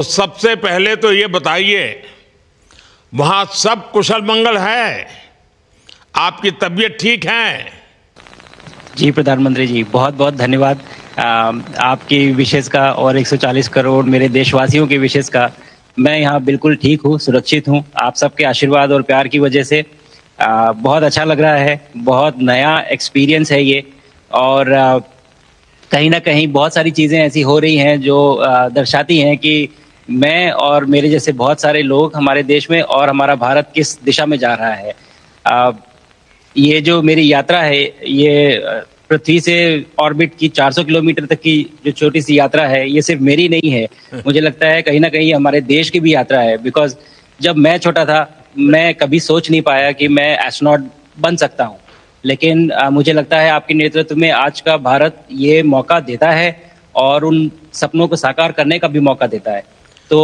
तो सबसे पहले तो ये बताइए, वहां सब कुशल मंगल है? आपकी तबीयत ठीक है? जी प्रधानमंत्री जी, बहुत बहुत धन्यवाद आपकी विशेष का और 140 करोड़ मेरे देशवासियों की विशेष का। मैं यहाँ बिल्कुल ठीक हूँ, सुरक्षित हूँ। आप सबके आशीर्वाद और प्यार की वजह से बहुत अच्छा लग रहा है। बहुत नया एक्सपीरियंस है ये। और कहीं न कहीं बहुत सारी चीज़ें ऐसी हो रही हैं जो दर्शाती हैं कि मैं और मेरे जैसे बहुत सारे लोग हमारे देश में और हमारा भारत किस दिशा में जा रहा है। अ, ये जो मेरी यात्रा है, ये पृथ्वी से ऑर्बिट की 400 किलोमीटर तक की जो छोटी-सी यात्रा है, ये सिर्फ़ मेरी नहीं है। मुझे लगता है कहीं न कहीं हमारे देश की भी यात्रा है। बिकॉज़ जब मैं छोटा था, मैं कभी सोच नहीं पाया कि मैं एस्ट्रोनॉट बन सकता हूँ। लेकिन मुझे लगता है आपके नेतृत्व में आज का भारत ये मौका देता है और उन सपनों को साकार करने का भी मौका देता है। तो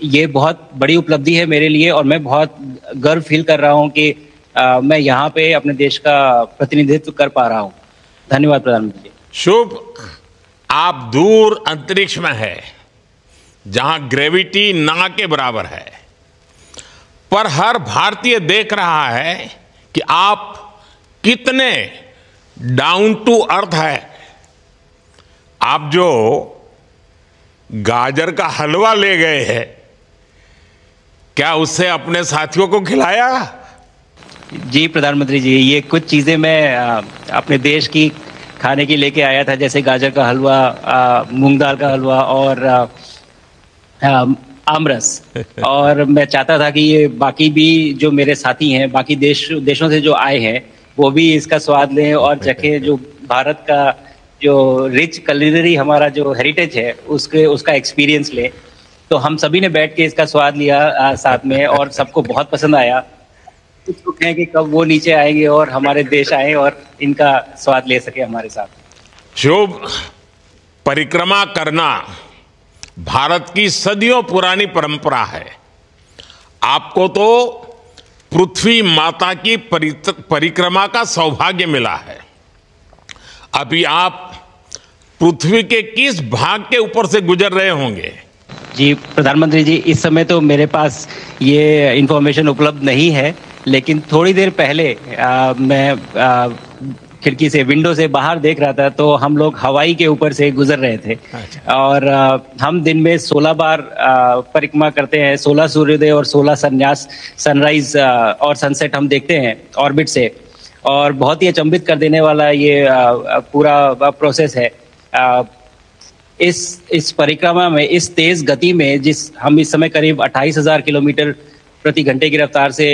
ये बहुत बड़ी उपलब्धि है मेरे लिए और मैं बहुत गर्व फ़ील कर रहा हूँ कि मैं यहाँ पे अपने देश का प्रतिनिधित्व कर पा रहा हूँ। धन्यवाद प्रधानमंत्री जी। शुभ। आप दूर अंतरिक्ष में है, जहां ग्रेविटी ना के बराबर है, पर हर भारतीय देख रहा है कि आप कितने डाउन टू अर्थ है। आप जो गाजर का हलवा ले गए हैं, क्या उससे अपने साथियों को खिलाया? जी प्रधानमंत्री जी, ये कुछ चीज़ें मैं अपने देश की खाने की लेके आया था, जैसे गाजर का हलवा, मूंग दाल का हलवा और आमरस। और मैं चाहता था कि ये बाकी भी जो मेरे साथी हैं, बाकी देशों से जो आए हैं, वो भी इसका स्वाद लें और चखें। जो भारत का जो रिच कुलिनरी हमारा जो हेरिटेज है, उसका एक्सपीरियंस लें। तो हम सभी ने बैठ के इसका स्वाद लिया साथ में, और सबको बहुत पसंद आया। कुछ लोग हैं कि कब वो नीचे आएंगे और हमारे देश आए और इनका स्वाद ले सके हमारे साथ। शुभ। परिक्रमा करना भारत की सदियों पुरानी परंपरा है। आपको तो पृथ्वी माता की परिक्रमा का सौभाग्य मिला है। अभी आप पृथ्वी के किस भाग के ऊपर से गुजर रहे होंगे? जी प्रधानमंत्री जी, इस समय तो मेरे पास ये इंफॉर्मेशन उपलब्ध नहीं है, लेकिन थोड़ी देर पहले मैं खिड़की से, विंडो से बाहर देख रहा था, तो हम लोग हवाई के ऊपर से गुजर रहे थे। अच्छा। और हम दिन में 16 बार परिक्रमा करते हैं। 16 सूर्योदय और 16 संन्यास, सनराइज और सनसेट हम देखते हैं ऑर्बिट से। और बहुत ही अचंभित कर देने वाला ये पूरा प्रोसेस है। इस परिक्रमा में, इस तेज गति में, हम इस समय करीब 28,000 किलोमीटर प्रति घंटे की रफ्तार से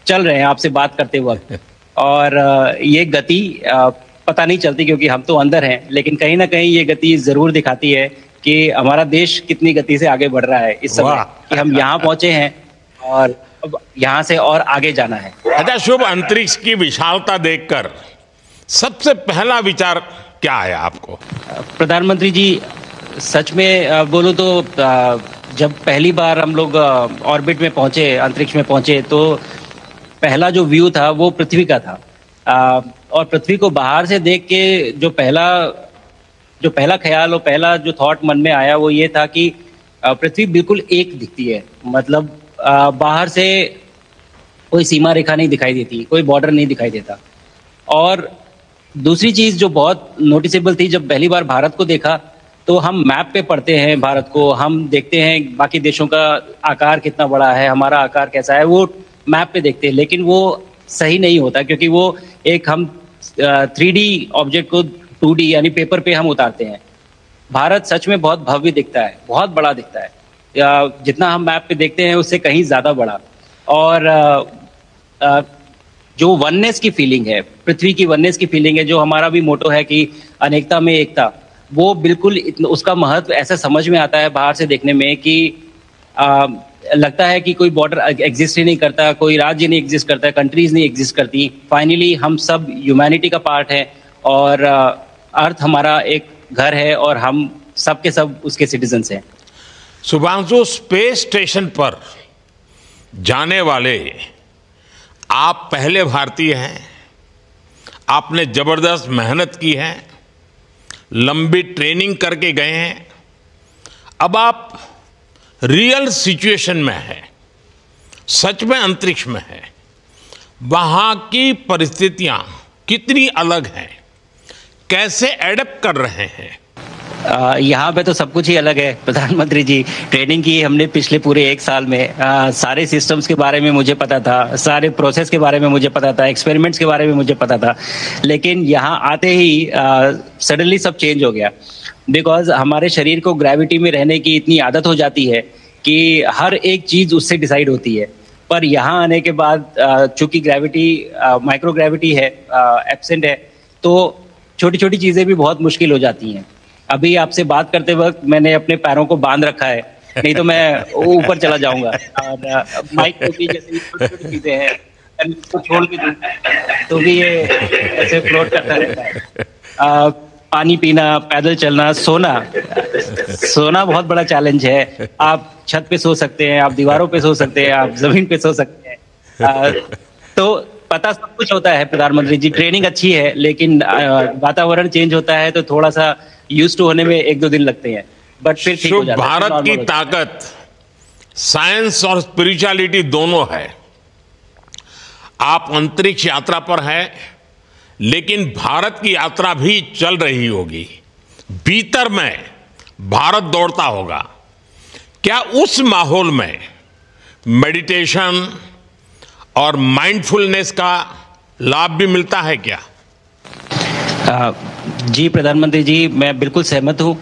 चल रहे हैं आपसे बात करते वक्त। और ये गति पता नहीं चलती क्योंकि हम तो अंदर हैं, लेकिन कहीं ना कहीं ये गति जरूर दिखाती है कि हमारा देश कितनी गति से आगे बढ़ रहा है इस समय, कि हम यहाँ पहुंचे हैं और अब यहाँ से और आगे जाना है। अच्छा शुभ, अंतरिक्ष की विशालता देखकर सबसे पहला विचार क्या आया आपको? प्रधानमंत्री जी, सच में बोलूं तो जब पहली बार हम लोग ऑर्बिट में पहुंचे, अंतरिक्ष में पहुंचे, तो पहला जो व्यू था वो पृथ्वी का था। और पृथ्वी को बाहर से देख के जो पहला ख्याल और पहला जो थॉट मन में आया वो ये था कि पृथ्वी बिल्कुल एक दिखती है। मतलब बाहर से कोई सीमा रेखा नहीं दिखाई देती, कोई बॉर्डर नहीं दिखाई देता। और दूसरी चीज जो बहुत नोटिसेबल थी, जब पहली बार भारत को देखा, तो हम मैप पे पढ़ते हैं भारत को, हम देखते हैं बाकी देशों का आकार कितना बड़ा है, हमारा आकार कैसा है, वो मैप पे देखते हैं। लेकिन वो सही नहीं होता, क्योंकि वो एक हम 3D ऑब्जेक्ट को 2D यानी पेपर पे हम उतारते हैं। भारत सच में बहुत भव्य दिखता है, बहुत बड़ा दिखता है। जितना हम मैप पे देखते हैं उससे कहीं ज्यादा बड़ा। और जो वननेस की फीलिंग है, पृथ्वी की वननेस की फीलिंग है, जो हमारा भी मोटो है कि अनेकता में एकता, वो बिल्कुल उसका महत्व ऐसा समझ में आता है बाहर से देखने में कि लगता है कि कोई बॉर्डर एग्जिस्ट ही नहीं करता, कोई राज्य नहीं एग्जिस्ट करता, कंट्रीज नहीं एग्जिस्ट करती। फाइनली हम सब ह्यूमैनिटी का पार्ट है और अर्थ हमारा एक घर है और हम सब के सब उसके सिटीजन्स हैं। शुभांशु, स्पेस स्टेशन पर जाने वाले आप पहले भारतीय हैं। आपने जबरदस्त मेहनत की है, लंबी ट्रेनिंग करके गए हैं। अब आप रियल सिचुएशन में है, सच में अंतरिक्ष में है, वहां की परिस्थितियां कितनी अलग हैं, कैसे एडप्ट कर रहे हैं? यहाँ पे तो सब कुछ ही अलग है प्रधानमंत्री जी। ट्रेनिंग की हमने पिछले पूरे 1 साल में। सारे सिस्टम्स के बारे में मुझे पता था, सारे प्रोसेस के बारे में मुझे पता था, एक्सपेरिमेंट्स के बारे में मुझे पता था, लेकिन यहाँ आते ही सडनली सब चेंज हो गया। बिकॉज हमारे शरीर को ग्रेविटी में रहने की इतनी आदत हो जाती है कि हर एक चीज़ उससे डिसाइड होती है। पर यहाँ आने के बाद चूंकि ग्रेविटी माइक्रो ग्रेविटी है, एब्सेंट है, तो छोटी छोटी चीज़ें भी बहुत मुश्किल हो जाती हैं। अभी आपसे बात करते वक्त मैंने अपने पैरों को बांध रखा है, नहीं तो मैं ऊपर चला जाऊंगा। और माइक को भी जैसे छोटी छोटी चीजें हैं, इसको छोड़ भी दूं तो भी ये ऐसे फ्लोट करता रहता है। पानी पीना, पैदल चलना, सोना बहुत बड़ा चैलेंज है। आप छत पे सो सकते हैं, आप दीवारों पे सो सकते हैं, आप जमीन पे सो सकते हैं। तो पता सब कुछ होता है प्रधानमंत्री जी। ट्रेनिंग अच्छी है, लेकिन वातावरण चेंज होता है तो थोड़ा सा यूज्ड टू होने में 1-2 दिन लगते हैं, बट फिर ठीक हो जाता है। भारत की ताकत साइंस और स्पिरिचुअलिटी दोनों है। आप अंतरिक्ष यात्रा पर हैं, लेकिन भारत की यात्रा भी चल रही होगी। भीतर में भारत दौड़ता होगा। क्या उस माहौल में मेडिटेशन और माइंडफुलनेस का लाभ भी मिलता है क्या? जी प्रधानमंत्री जी, मैं बिल्कुल सहमत हूँ।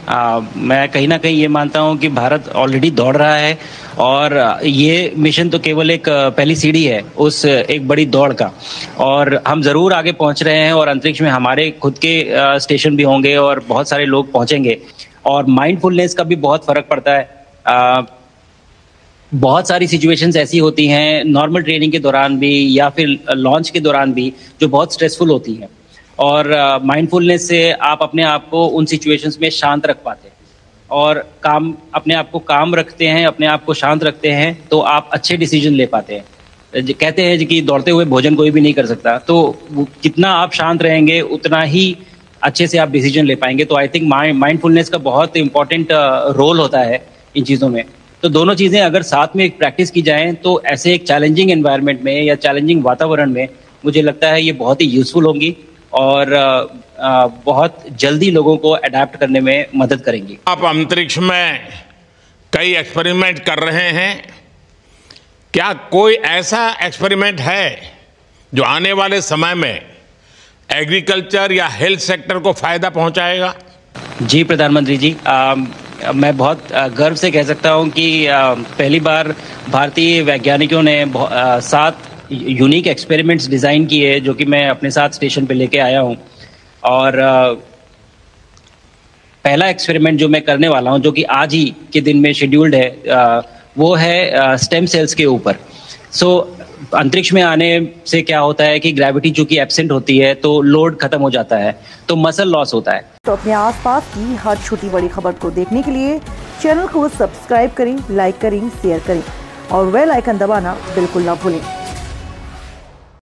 मैं कहीं ना कहीं ये मानता हूँ कि भारत ऑलरेडी दौड़ रहा है, और ये मिशन तो केवल एक पहली सीढ़ी है उस एक बड़ी दौड़ का। और हम ज़रूर आगे पहुँच रहे हैं, और अंतरिक्ष में हमारे खुद के स्टेशन भी होंगे और बहुत सारे लोग पहुँचेंगे। और माइंडफुलनेस का भी बहुत फ़र्क पड़ता है। बहुत सारी सिचुएशंस ऐसी होती हैं नॉर्मल ट्रेनिंग के दौरान भी या फिर लॉन्च के दौरान भी, जो बहुत स्ट्रेसफुल होती हैं, और माइंडफुलनेस से आप अपने आप को उन सिचुएशंस में शांत रख पाते हैं, और अपने आप को काम रखते हैं, अपने आप को शांत रखते हैं, तो आप अच्छे डिसीजन ले पाते हैं। कहते हैं कि दौड़ते हुए भोजन कोई भी नहीं कर सकता, तो जितना आप शांत रहेंगे उतना ही अच्छे से आप डिसीजन ले पाएंगे। तो आई थिंक माइंडफुलनेस का बहुत इंपॉर्टेंट रोल होता है इन चीज़ों में। तो दोनों चीज़ें अगर साथ में एक प्रैक्टिस की जाएं तो ऐसे एक चैलेंजिंग एनवायरनमेंट में या चैलेंजिंग वातावरण में मुझे लगता है ये बहुत ही यूजफुल होंगी, और बहुत जल्दी लोगों को अडेप्ट करने में मदद करेंगी। आप अंतरिक्ष में कई एक्सपेरिमेंट कर रहे हैं। क्या कोई ऐसा एक्सपेरिमेंट है जो आने वाले समय में एग्रीकल्चर या हेल्थ सेक्टर को फायदा पहुंचाएगा? जी प्रधानमंत्री जी, मैं बहुत गर्व से कह सकता हूं कि पहली बार भारतीय वैज्ञानिकों ने 7 यूनिक एक्सपेरिमेंट्स डिज़ाइन किए, जो कि मैं अपने साथ स्टेशन पे लेके आया हूं। और पहला एक्सपेरिमेंट जो मैं करने वाला हूं, जो कि आज ही के दिन में शेड्यूल्ड है, वो है स्टेम सेल्स के ऊपर। अंतरिक्ष में आने से क्या होता है कि ग्रेविटी चूंकि एब्सेंट होती है तो लोड खत्म हो जाता है, तो मसल लॉस होता है। तो अपने आसपास की हर छोटी बड़ी खबर को देखने के लिए चैनल को सब्सक्राइब करें, लाइक करें, शेयर करें और बेल आइकन दबाना बिल्कुल ना भूलें।